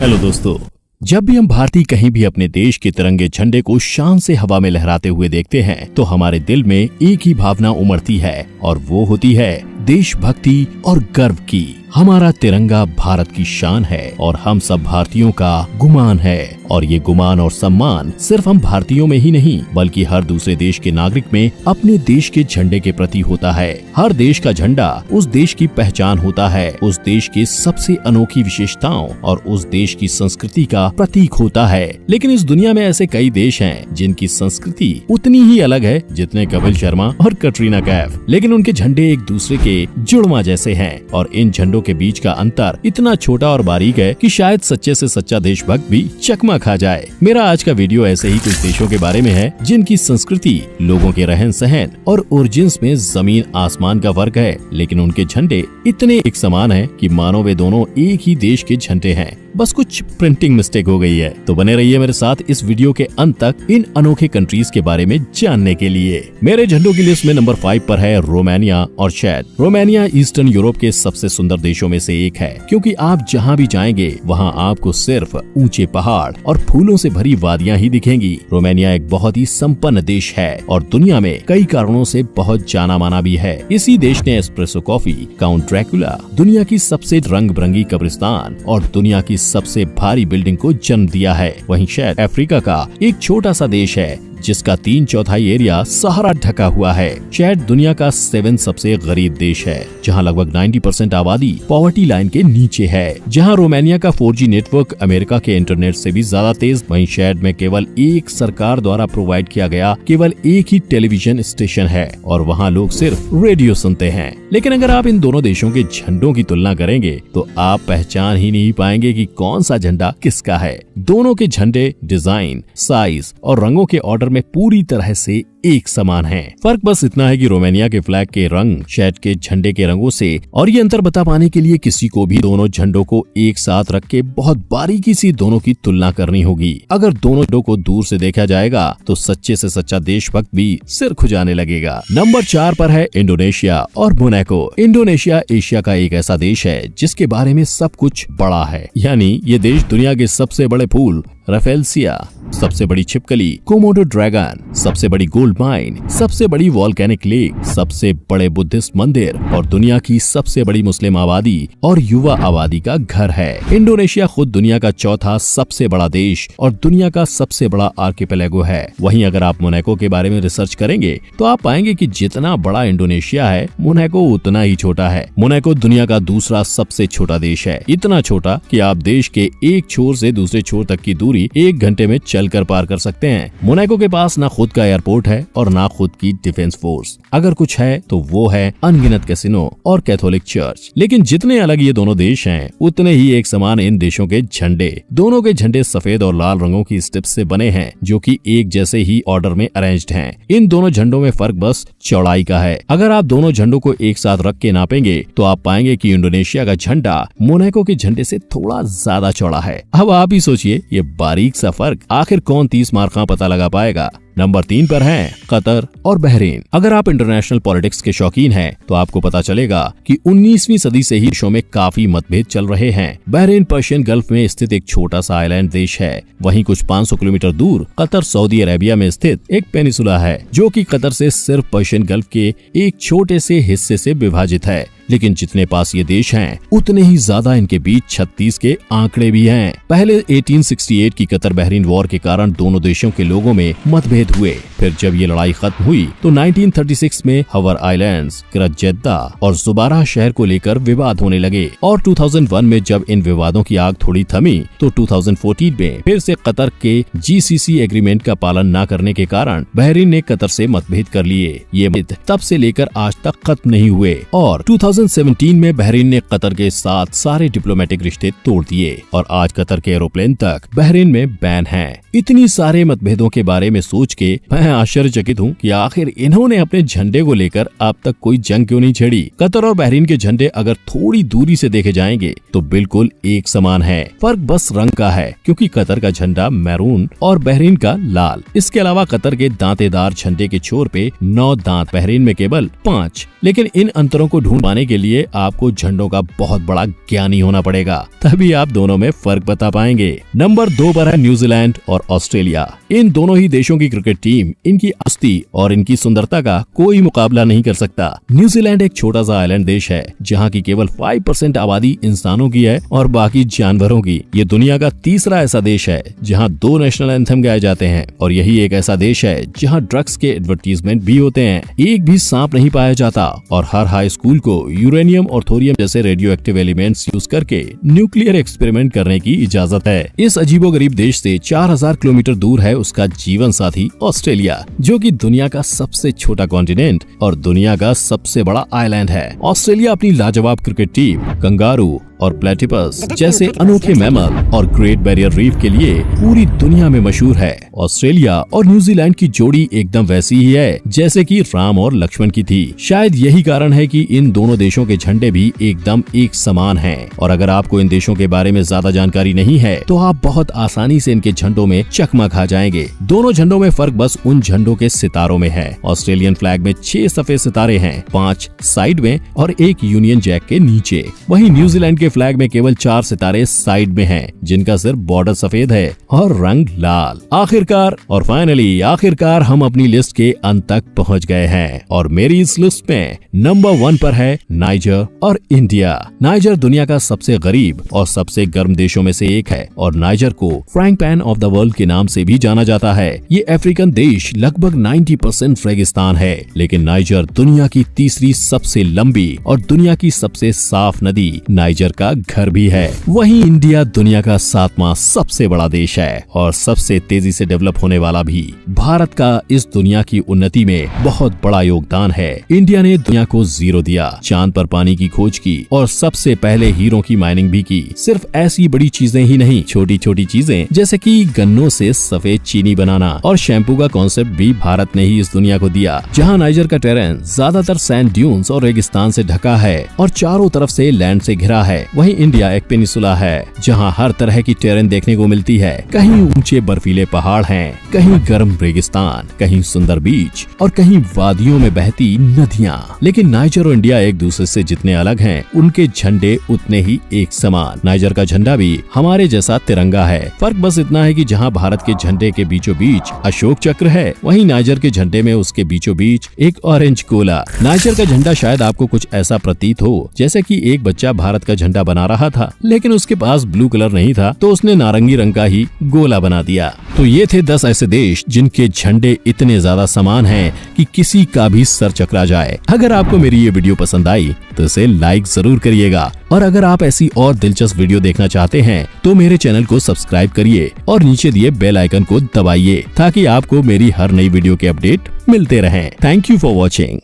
Hello दोस्तों, जब भी हम भारतीय कहीं भी अपने देश के तिरंगे झंडे को शान से हवा में लहराते हुए देखते हैं तो हमारे दिल में एक ही भावना उमड़ती है और वो होती है देशभक्ति और गर्व की। हमारा तिरंगा भारत की शान है और हम सब भारतीयों का गुमान है। और ये गुमान और सम्मान सिर्फ हम भारतीयों में ही नहीं बल्कि हर दूसरे देश के नागरिक में अपने देश के झंडे के प्रति होता है। हर देश का झंडा उस देश की पहचान होता है, उस देश की सबसे अनोखी विशेषताओं और उस देश की संस्कृति का प्रतीक होता है। लेकिन इस दुनिया में ऐसे कई देश हैं जिनकी संस्कृति उतनी ही अलग है जितने कपिल शर्मा और कटरीना कैफ, लेकिन उनके झंडे एक दूसरे के जुड़वा जैसे हैं और इन झंडों के बीच का अंतर इतना छोटा और बारीक है कि शायद सच्चे से सच्चा देशभक्त भी चकमा खा जाए। मेरा आज का वीडियो ऐसे ही कुछ देशों के बारे में है जिनकी संस्कृति, लोगों के रहन सहन और ओरिजिन्स में जमीन आसमान का फर्क है, लेकिन उनके झंडे इतने एक समान है कि मानो वे दोनों एक ही देश के झंडे हैं, बस कुछ प्रिंटिंग मिस्टेक हो गई है। तो बने रहिए मेरे साथ इस वीडियो के अंत तक इन अनोखे कंट्रीज के बारे में जानने के लिए। मेरे झंडों की लिस्ट में नंबर 5 पर है रोमानिया और चैड। रोमानिया ईस्टर्न यूरोप के सबसे सुंदर देशों में से एक है, क्योंकि आप जहाँ भी जाएंगे वहाँ आपको सिर्फ ऊंचे पहाड़ और फूलों से भरी वादियाँ ही दिखेंगी। रोमानिया एक बहुत ही संपन्न देश है और दुनिया में कई कारणों से बहुत जाना माना भी है। इसी देश ने एस्प्रेसो कॉफी, काउंट ड्रैकुला, दुनिया की सबसे रंग बिरंगी कब्रिस्तान और दुनिया की सबसे भारी बिल्डिंग को जन्म दिया है। वहीं शायद अफ्रीका का एक छोटा सा देश है जिसका 3/4 एरिया सहारा ढका हुआ है। चैड दुनिया का 7 सबसे गरीब देश है, जहां लगभग 90% आबादी पॉवर्टी लाइन के नीचे है। जहां रोमानिया का 4G नेटवर्क अमेरिका के इंटरनेट से भी ज्यादा तेज, वहीं चैड में केवल एक सरकार द्वारा प्रोवाइड किया गया केवल एक ही टेलीविजन स्टेशन है और वहां लोग सिर्फ रेडियो सुनते हैं। लेकिन अगर आप इन दोनों देशों के झंडों की तुलना करेंगे तो आप पहचान ही नहीं पाएंगे कि कौन सा झंडा किसका है। दोनों के झंडे डिजाइन, साइज और रंगों के ऑर्डर में पूरी तरह से एक समान है। फर्क बस इतना है कि रोमानिया के फ्लैग के रंग चैड के झंडे के रंगों से, और ये अंतर बता पाने के लिए किसी को भी दोनों झंडों को एक साथ रख के बहुत बारीकी से दोनों की तुलना करनी होगी। अगर दोनों झंडों को दूर से देखा जाएगा तो सच्चे से सच्चा देशभक्त भी सिर खुजाने लगेगा। नंबर 4 पर है इंडोनेशिया और मोनाको। इंडोनेशिया एशिया का एक ऐसा देश है जिसके बारे में सब कुछ बड़ा है, यानी ये देश दुनिया के सबसे बड़े फूल राफेलसिया, सबसे बड़ी छिपकली कोमोडो ड्रैगन, सबसे बड़ी गोल्ड माइन, सबसे बड़ी वॉल्केनिक लेक, सबसे बड़े बुद्धिस्ट मंदिर और दुनिया की सबसे बड़ी मुस्लिम आबादी और युवा आबादी का घर है। इंडोनेशिया खुद दुनिया का चौथा सबसे बड़ा देश और दुनिया का सबसे बड़ा आर्किपेलागो है। वहीं अगर आप मोनाको के बारे में रिसर्च करेंगे तो आप पाएंगे कि जितना बड़ा इंडोनेशिया है, मोनाको उतना ही छोटा है। मोनाको दुनिया का दूसरा सबसे छोटा देश है, इतना छोटा कि आप देश के एक छोर से दूसरे छोर तक की दूरी 1 घंटे में चलकर पार कर सकते हैं। मोनाको के पास ना खुद का एयरपोर्ट है और ना खुद की डिफेंस फोर्स। अगर कुछ है तो वो है अनगिनत कैसीनो और कैथोलिक चर्च। लेकिन जितने अलग ये दोनों देश हैं, उतने ही एक समान इन देशों के झंडे। दोनों के झंडे सफेद और लाल रंगों की स्ट्रिप्स से बने हैं, जो कि एक जैसे ही ऑर्डर में अरेंज्ड हैं। इन दोनों झंडों में फर्क बस चौड़ाई का है। अगर आप दोनों झंडों को एक साथ रख के नापेंगे तो आप पाएंगे कि इंडोनेशिया का झंडा मोनाको के झंडे से थोड़ा ज्यादा चौड़ा है। अब आप ही सोचिए, ये बारीक सा फर्क आखिर कौन 30 मार्क का पता लगा पाएगा। नंबर 3 पर हैं कतर और बहरीन। अगर आप इंटरनेशनल पॉलिटिक्स के शौकीन हैं तो आपको पता चलेगा कि 19वीं सदी से ही देशों में काफी मतभेद चल रहे हैं। बहरीन पर्शियन गल्फ में स्थित एक छोटा सा आइलैंड देश है। वहीं कुछ 500 किलोमीटर दूर कतर सऊदी अरेबिया में स्थित एक पेनिसुला है, जो कि कतर से सिर्फ पर्शियन गल्फ के एक छोटे से हिस्से से विभाजित है। लेकिन जितने पास ये देश हैं, उतने ही ज्यादा इनके बीच 36 के आंकड़े भी हैं। पहले 1868 की कतर बहरीन वॉर के कारण दोनों देशों के लोगों में मतभेद हुए। फिर जब ये लड़ाई खत्म हुई तो 1936 में हवर आइलैंड्स, किरत जेद्दा और जुबारा शहर को लेकर विवाद होने लगे। और 2001 में जब इन विवादों की आग थोड़ी थमी तो 2014 में फिर से कतर के GCC एग्रीमेंट का पालन न करने के कारण बहरीन ने कतर से मतभेद कर लिए। ये मतभेद तब से लेकर आज तक खत्म नहीं हुए और 2017 में बहरीन ने कतर के साथ सारे डिप्लोमेटिक रिश्ते तोड़ दिए और आज कतर के एरोप्लेन तक बहरीन में बैन है। इतनी सारे मतभेदों के बारे में सोच के मैं आश्चर्यचकित हूँ कि आखिर इन्होंने अपने झंडे को लेकर अब तक कोई जंग क्यों नहीं छेड़ी। कतर और बहरीन के झंडे अगर थोड़ी दूरी से देखे जाएंगे तो बिल्कुल एक समान है, फर्क बस रंग का है, क्योंकि कतर का झंडा मैरून और बहरीन का लाल। इसके अलावा कतर के दांतेदार झंडे के छोर पे 9 दांत, बहरीन में केवल 5। लेकिन इन अंतरों को ढूंढ पाने के लिए आपको झंडों का बहुत बड़ा ज्ञानी होना पड़ेगा, तभी आप दोनों में फर्क बता पाएंगे। नंबर 2 पर है न्यूजीलैंड और ऑस्ट्रेलिया। इन दोनों ही देशों की क्रिकेट टीम, इनकी अस्ती और इनकी सुंदरता का कोई मुकाबला नहीं कर सकता। न्यूजीलैंड एक छोटा सा आइलैंड देश है जहाँ की केवल 5% आबादी इंसानों की है और बाकी जानवरों की। ये दुनिया का तीसरा ऐसा देश है जहाँ 2 नेशनल एंथम गाए जाते हैं और यही एक ऐसा देश है जहाँ ड्रग्स के एडवर्टीजमेंट भी होते हैं। एक भी सांप नहीं पाया जाता और हर हाई स्कूल को यूरेनियम और थोरियम जैसे रेडियो एक्टिव एलिमेंट्स यूज करके न्यूक्लियर एक्सपेरिमेंट करने की इजाजत है। इस अजीबोगरीब देश से 4000 किलोमीटर दूर है उसका जीवन साथी ऑस्ट्रेलिया, जो कि दुनिया का सबसे छोटा कॉन्टिनेंट और दुनिया का सबसे बड़ा आइलैंड है। ऑस्ट्रेलिया अपनी लाजवाब क्रिकेट टीम, कंगारू और प्लेटिपस जैसे अनोखे मैमल और ग्रेट बैरियर रीफ के लिए पूरी दुनिया में मशहूर है। ऑस्ट्रेलिया और न्यूजीलैंड की जोड़ी एकदम वैसी ही है जैसे कि राम और लक्ष्मण की थी। शायद यही कारण है कि इन दोनों देशों के झंडे भी एकदम एक समान हैं। और अगर आपको इन देशों के बारे में ज्यादा जानकारी नहीं है तो आप बहुत आसानी से इनके झंडों में चकमा खा जाएंगे। दोनों झंडों में फर्क बस उन झंडों के सितारों में है। ऑस्ट्रेलियन फ्लैग में 6 सफेद सितारे हैं, 5 साइड में और 1 यूनियन जैक के नीचे। वहीं न्यूजीलैंड के फ्लैग में केवल 4 सितारे साइड में हैं, जिनका सिर्फ बॉर्डर सफेद है और रंग लाल। आखिरकार हम अपनी लिस्ट के अंत तक पहुंच गए हैं और मेरी इस लिस्ट में नंबर 1 पर है नाइजर और इंडिया। नाइजर दुनिया का सबसे गरीब और सबसे गर्म देशों में से एक है और नाइजर को frying pan of the world के नाम से भी जाना जाता है। ये अफ्रीकन देश लगभग 90% रेगिस्तान है, लेकिन नाइजर दुनिया की तीसरी सबसे लंबी और दुनिया की सबसे साफ नदी नाइजर का घर भी है। वहीं इंडिया दुनिया का 7वां सबसे बड़ा देश है और सबसे तेजी से डेवलप होने वाला भी। भारत का इस दुनिया की उन्नति में बहुत बड़ा योगदान है। इंडिया ने दुनिया को जीरो दिया, चांद पर पानी की खोज की और सबसे पहले हीरों की माइनिंग भी की। सिर्फ ऐसी बड़ी चीजें ही नहीं, छोटी छोटी चीजें जैसे कि गन्नों से सफेद चीनी बनाना और शैम्पू का कॉन्सेप्ट भी भारत ने ही इस दुनिया को दिया। जहाँ नाइजर का टेरेन ज्यादातर सैंड ड्यून्स और रेगिस्तान से ढका है और चारों तरफ से लैंड से घिरा है। वहीं इंडिया एक पेनिसुला है जहां हर तरह की टेरेन देखने को मिलती है। कहीं ऊंचे बर्फीले पहाड़ हैं, कहीं गर्म रेगिस्तान, कहीं सुंदर बीच और कहीं वादियों में बहती नदियां। लेकिन नाइजर और इंडिया एक दूसरे से जितने अलग हैं, उनके झंडे उतने ही एक समान। नाइजर का झंडा भी हमारे जैसा तिरंगा है, फर्क बस इतना है कि जहां भारत के झंडे के बीचों बीच अशोक चक्र है, वहीं नाइजर के झंडे में उसके बीचों बीच एक ऑरेंज गोला। नाइजर का झंडा शायद आपको कुछ ऐसा प्रतीत हो जैसे कि एक बच्चा भारत का झंडा बना रहा था, लेकिन उसके पास ब्लू कलर नहीं था तो उसने नारंगी रंग का ही गोला बना दिया। तो ये थे 10 ऐसे देश जिनके झंडे इतने ज्यादा समान हैं कि किसी का भी सर चकरा जाए। अगर आपको मेरी ये वीडियो पसंद आई तो इसे लाइक जरूर करिएगा और अगर आप ऐसी और दिलचस्प वीडियो देखना चाहते हैं तो मेरे चैनल को सब्सक्राइब करिए और नीचे दिए बेल आइकन को दबाइए ताकि आपको मेरी हर नई वीडियो के अपडेट मिलते रहें। Thank you for watching.